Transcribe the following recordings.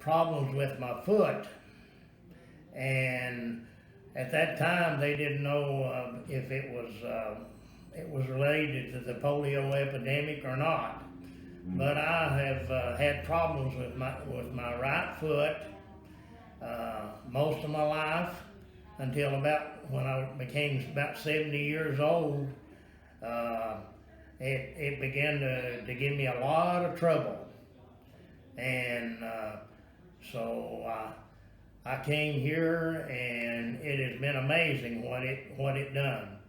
problems with my foot, and at that time they didn't know if it was related to the polio epidemic or not. But I have had problems with my right foot most of my life until about when I became about 70 years old. It began to give me a lot of trouble, and so I came here, and it has been amazing what it done.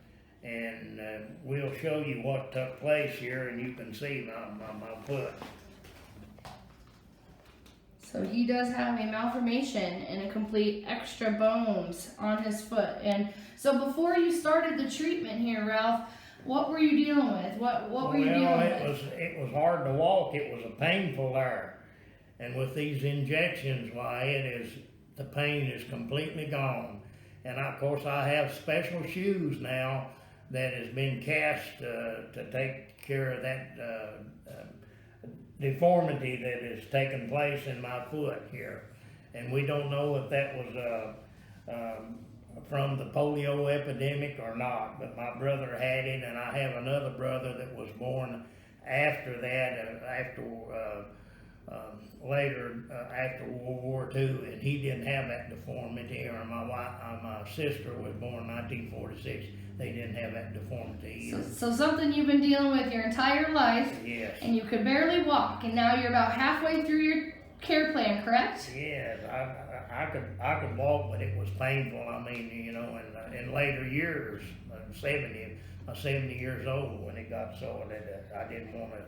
And we'll show you what took place here, and you can see my foot. So he does have a malformation and a complete extra bones on his foot. And so before you started the treatment here, Ralph, what were you dealing with? What were you dealing with? It was hard to walk. It was a painful there. And with these injections, why, the pain is completely gone. And of course I have special shoes now that has been cast to take care of that deformity that has taken place in my foot here. And we don't know if that was from the polio epidemic or not, but my brother had it, and I have another brother that was born after that, later after World War II, and he didn't have that deformity. Or my sister was born in 1946. They didn't have that deformity either. So something you've been dealing with your entire life. Yes. And you could barely walk, and now you're about halfway through your care plan, correct? Yes, I could walk, but it was painful. I mean, you know, in later years, 70 years old when it got so that I didn't want to.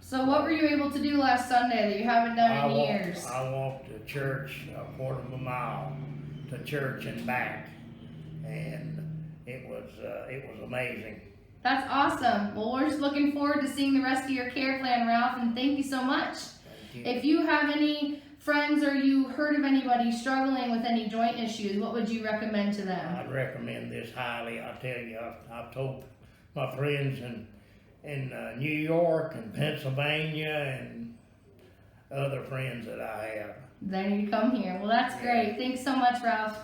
So what were you able to do last Sunday that you haven't done in years? I walked to church a quarter of a mile to church and back, and it was amazing. That's awesome. Well, we're just looking forward to seeing the rest of your care plan, Ralph, and thank you so much. Thank you. If you have any friends or you heard of anybody struggling with any joint issues, what would you recommend to them? I'd recommend this highly. I tell you, I've told my friends in New York and Pennsylvania and other friends that I have. Then you come here. Well, that's great. Thanks so much, Ralph.